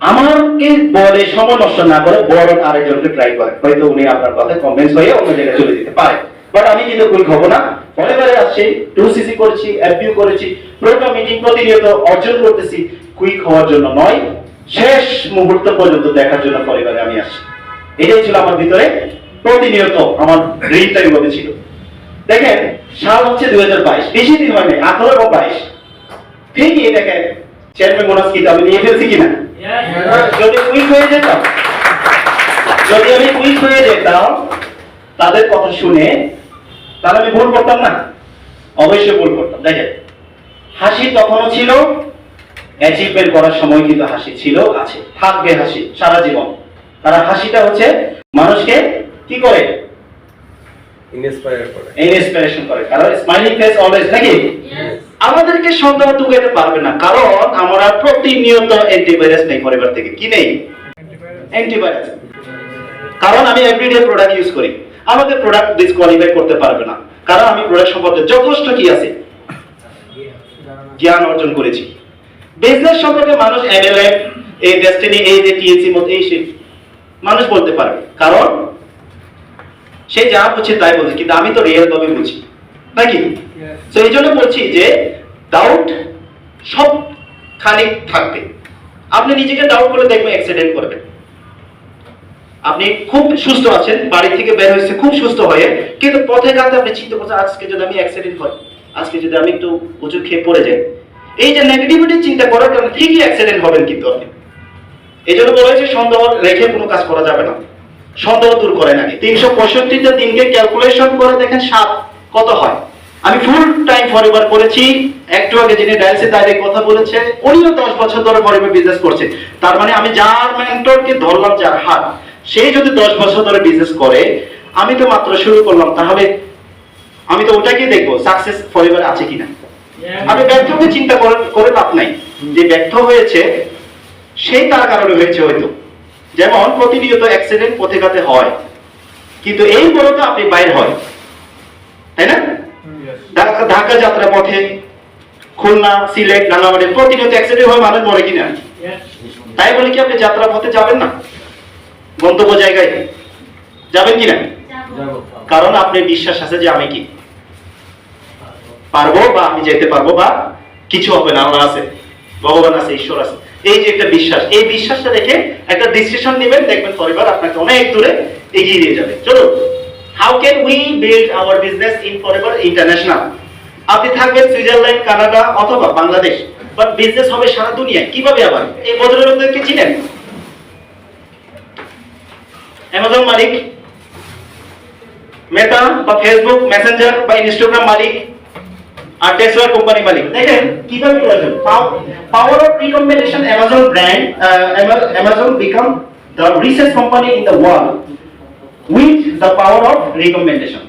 আমাকে বলে সময় নষ্ট না করে বরং আরেকজনকে ট্রাই করে, হয়তো উনি আপনার কথায় কনভিন্স হয়ে অন্য জায়গায় চলে যেতে পারে। বাট আমি কিন্তু কুইক হব না, পরে আসছি, 2cc করেছি, এফপিউ করেছি, প্রোগ্রাম মিটিং প্রতিনিয়ত অর্জন করতেছি, কুইক হওয়ার জন্য নয়, শেষ মুহূর্ত পর্যন্ত দেখার জন্য পরিবারে আমি আসছি। এটাই ছিল আমার ভিতরে প্রতিনিয়ত আমার ড্রিমটা এইভাবে ছিল। দেখেন সাল হচ্ছে 2022, বেশি দিন হয় নাই, 18 এবং 22 ঠিকই দেখেন চেয়ারম্যান বোনাস কি আমি নিয়ে ফেলছি কিনা। যদি কুইক হয়ে যেতাম, যদি আমি কুইক হয়ে যেতাম তাদের কথা শুনে, তাহলে আমি ভুল করতাম না, অবশ্যই ভুল করতাম। দেখেন হাসি তখনও ছিল, অ্যাচিভমেন্ট করার সময় কিন্তু হাসি ছিল, আছে, থাকবে হাসি সারা জীবন। কারণ হাসিটা হচ্ছে মানুষকে কি করে, ইন্সপায়ারেশন করে, কারণ স্মাইলিং ফেস অলওয়েজ নাকি আমাদেরকে সন্দেহ টুকাইতে পারবে না, কারণ আমরা প্রতিনিয়ত অ্যান্টিভাইরাস নেই পরিবার থেকে, কি নেই অ্যান্টিভাইরাস। কারণ আমি এভরিডে প্রোডাক্ট ইউজ করি, আমাকে প্রোডাক্ট ডিসকোয়ালিফাই করতে পারবে না, কারণ আমি প্রোডাক্ট সম্পর্কে যথেষ্ট কি আছে জ্ঞান অর্জন করেছি। বিজনেস সম্পর্কে মানুষ এমএলএম, এই ডেস্টিনি, এই যে টিএসসি মত এই সেই মানুষ বলতে পারবে, কারণ সে যা বুঝছে তাই বলছে, কিন্তু আমি তো রিয়েল ভাবে বুঝি নাকি। তো এই জন্য বলছি যে ডাউট সব খানিক থাকবে। আপনি নিজেকে ডাউট করে দেখবেন অ্যাক্সিডেন্ট করবেন। আপনি খুব সুস্থ আছেন, বাড়ি থেকে বের হয়েছে খুব সুস্থ হয়ে, কিন্তু পথে ঘাটে আপনি চিন্তা করছেন আজকে যদি আমি অ্যাক্সিডেন্ট হয়, আজকে যদি আমি একটু উঁচু খেয়ে পড়ে যাই, এই যে নেগেটিভিটি চিন্তা করার কারণে ঠিকই অ্যাক্সিডেন্ট হবেন কিন্তু আপনি। এই জন্য বলা হয়েছে সন্দেহ রেখে কোনো কাজ করা যাবে না, সন্দেহ দূর করে নাকি। 365টা দিনকে ক্যালকুলেশন করে দেখেন 7 কত হয়। আমি ফুল টাইম ফরএভার করেছি, একটু আগে যিনি ডায়ালসিস তাদের কথা বলেছে, উনিও 10 বছর ধরে ফরএভার বিজনেস করছে। তার মানে আমি যার মেন্টরকে ধরলাম, যার হাত, সেই যদি 10 বছর ধরে বিজনেস করে, আমি তো মাত্র শুরু করলাম, তাহলে আমি তো ওটাকে দেখবো সাকসেস ফরএভার আছে কিনা। আমি ব্যর্থকে চিন্তা করে লাভ নাই, যে ব্যর্থ হয়েছে সেই তার কারণে হয়েছে হয়তো। যেমন প্রতিনিয়ত অ্যাক্সিডেন্ট পথে ঘাটে হয়, কিন্তু এই বড় তো আপনি বাইর হয়, তাই না? ঢাকা যাত্রা পথে, খুলনা, সিলেট, রাঙামাটি প্রতিনিয়ত অ্যাক্সিডেন্ট হয়, মানুষ মরে কিনা। তাই বলে কি আপনি যাত্রা পথে যাবেন না, গন্তব্য জায়গায় যাবেন কিনা? কারণ আপনি বিশ্বাস আছে যে আমি কি পারবো, বা আমি যেতে পারবো, বা কিছু হবে না, আল্লাহ আছে, ভগবান আছে, ঈশ্বর আছে, এই যে একটা বিশ্বাস, এই বিশ্বাসটা রেখে একটা ডিসিশন নেবেন, দেখবেন পরিবার আপনাকে অনেক দূরে এগিয়ে দিয়ে যাবে। চলো, how can we build our business in forever international. আপনি থাকবেন সুইজারল্যান্ড, কানাডা অথবা বাংলাদেশ, বাট বিজনেস হবে সারা দুনিয়ায়। কিভাবে? আবার এই ভদ্রলোকদেরকে চিনেন? অ্যামাজন মালিক, মেটা বা ফেসবুক মেসেঞ্জার বা ইনস্টাগ্রাম মালিক, আর টেসলা কোম্পানি মালিক। দেখেন কিভাবে করেছেন। Power of recommendation, Amazon brand, Amazon become the richest company in the world with the power of recommendation.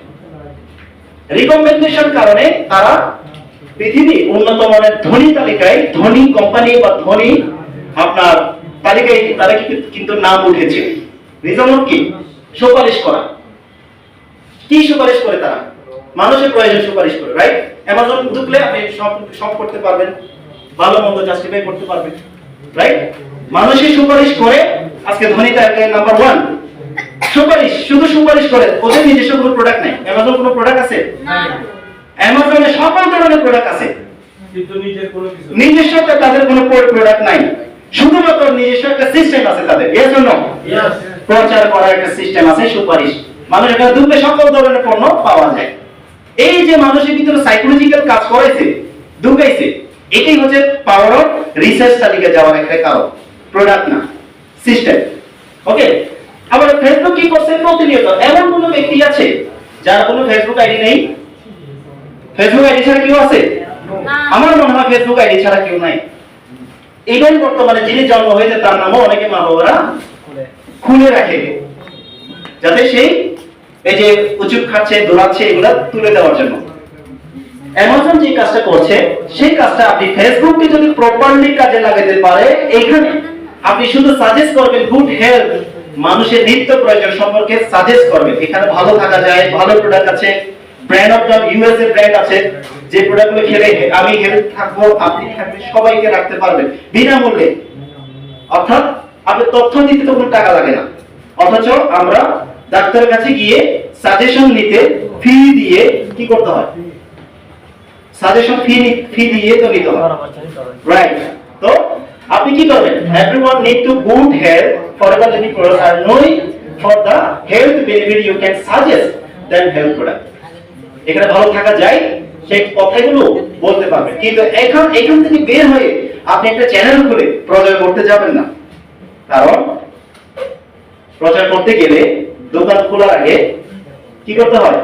Recommendation কারণে তারা পৃথিবীর উন্নত মানের ধনী তালিকায়, ধনী কোম্পানি বা ধনী আপনার তালিকায় তারা কিন্তু নাম উঠেছে। রিজন কি? সুপারিশ করা। কি সুপারিশ করে তারা? মানুষের প্রয়োজন সুপারিশ করে, রাইট? অ্যামাজন ঢুকলে আপনি সব করতে পারবেন, ভালো মন্দ জাস্টিফাই করতে পারবেন, রাইট? মানুষের সুপারিশ করে আজকে ধনী তালিকায় নাম্বার 1। সুপারিশ, শুধু সুপারিশ করে, ওদের নিজস্ব কোনো প্রোডাক্ট নাই। অ্যামাজন কোনো প্রোডাক্ট আছে? না। অ্যামাজনে সকল ধরনের প্রোডাক্ট আছে, কিন্তু নিজস্ব তাদের কোনো প্রোডাক্ট নাই। শুধুমাত্র নিজস্ব একটা সিস্টেম আছে তাদের। এর জন্য প্রচার করার একটা সিস্টেম আছে, সুপারিশ। মানুষ এখানে ঢুকলে সকল ধরনের পণ্য পাওয়া যায়। এই যে মানুষের ভিতরে সাইকোলজিক্যাল কাজ করাইছে, ঢুকাইছে, এটাই হচ্ছে পাওয়ার অফ রিসার্চ তালিকা যাওয়ার একটা কারণ, প্রোডাক্ট না, সিস্টেম। ওকে। আবার ফেসবুক কি করছে? প্রতিনিয়ত এমন কোন ব্যক্তি আছে যার কোনো ফেসবুক আইডি নেই? ফেসবুক আইডি ছাড়া কেউ আছে? আমার মনে হয় ফেসবুক আইডি ছাড়া কেউ নাই। ইভেন বর্তমানে যিনি জন্ম হয়েছে তার নামও অনেকে মা বাবারা খুলে রাখে, যাতে সেই এই যে উচুক খাচ্ছে, দৌড়াচ্ছে, এগুলা তুলে দেওয়ার জন্য। অ্যামাজন যে কাজটা করছে, সেই কাজটা আপনি ফেসবুককে যদি প্রপারলি কাজে লাগাতে পারে, এইখানে আপনি শুধু সাজেস্ট করবেন গুড হেলথ, মানুষের নিত্য প্রয়োজন সম্পর্কে সাজেস্ট করবেন। এখানে ভালো থাকা যায়, ভালো প্রোডাক্ট আছে, ব্র্যান্ড অফ দ্য ইউএস এর ব্র্যান্ড আছে, যে প্রোডাক্টগুলো খেলে আমি হেলথ থাকবো, আপনি থাকবেন, সবাইকে রাখতে পারবেন বিনামূল্যে। অর্থাৎ আপনি তথ্য দিতে তো কোনো টাকা লাগে না, অথচ আমরা ডাক্তারের কাছে গিয়ে সাজেশন নিতে ফি দিয়ে কি করতে হয়, সাজেশন ফি দিয়ে তো নিতে হয়, রাইট? তো আপনি কি করবেন, everyone need to good health forever living products আর knowing for the health benefit you can suggest that health product. এখানে ভালো থাকা যায় সেই কথাগুলো বলতে পারবেন, কিন্তু এখান থেকে বের হয়ে আপনি একটা চ্যানেল খুলে প্রচার করতে যাবেন না, কারণ প্রচার করতে গেলে দোকান খোলার আগে কি করতে হয়,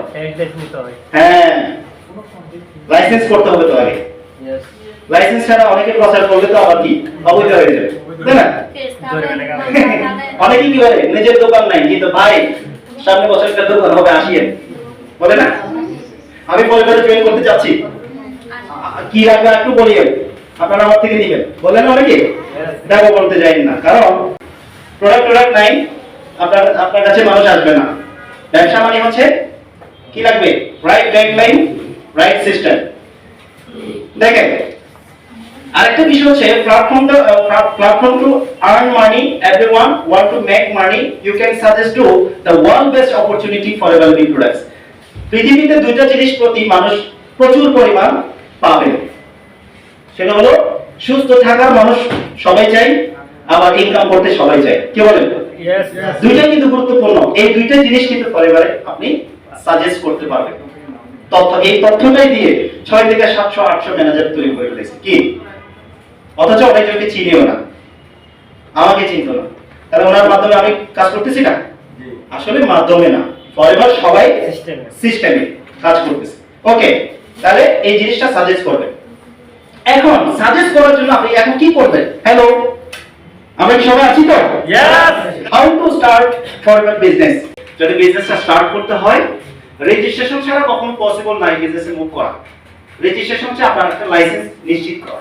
হ্যাঁ লাইসেন্স করতে হবে তো আগে। লাইসেন্স ছাড়া অনেকে প্রচার করলে তো আবার কি অবৈধ হয়ে যাবে, তাই না? অনেকে কি করে, নিজের দোকান নাই কিন্তু ভাই সামনে বছর একটা দোকান হবে আসিয়েন, বলে না আমি পরিবারে জয়েন করতে যাচ্ছি, কি লাগবে একটু বলিয়ে আপনারা আমার থেকে নেবেন, বলেন অনেকে, দেখো বলতে যাই না, কারণ প্রোডাক্ট নাই, আপনার কাছে মানুষ আসবে না। ব্যবসা মানে হচ্ছে কি লাগবে, রাইট গাইডলাইন, রাইট সিস্টেম। দেখেন আরেকটা বিষয় হচ্ছে platform to earn money, everyone want to make money, you can suggest to the world best opportunity for evergreen products. পৃথিবীতে দুইটা জিনিস প্রতি মানুষ প্রচুর পরিমাণ পাবে, সেটা হলো সুস্থ থাকার মানুষ সবাই চাই, আবার ইনকাম করতে সবাই চাই, কি বলেন? দুইটা কিন্তু গুরুত্বপূর্ণ, এই দুইটা জিনিস কিন্তু পরিবারে আপনি সাজেস্ট করতে পারবেন। এই তথ্যটাই দিয়ে 6 থেকে 700-800 ম্যানেজার তৈরি করে ফেলেছে, কি অথচ অনেকজনকে চিনিও না, আমাকে চিনতো না, তাহলে ওনার মাধ্যমে আমি কাজ করতেছি না, আসলে মাধ্যমে না, পরিবার সবাই সিস্টেমে কাজ করতেছে। ওকে, তাহলে এই জিনিসটা সাজেস্ট করবেন। এখন সাজেস্ট করার জন্য আপনি এখন কি করবেন? হ্যালো, আমরা কি সবাই আছি তো? Yes. How to start forward business. যদি বিজনেসটা স্টার্ট করতে হয়, রেজিস্ট্রেশন ছাড়া কখনো পসিবল নাই বিজনেসে মুভ করা। রেজিস্ট্রেশন হচ্ছে আপনার একটা লাইসেন্স নিশ্চিত করা।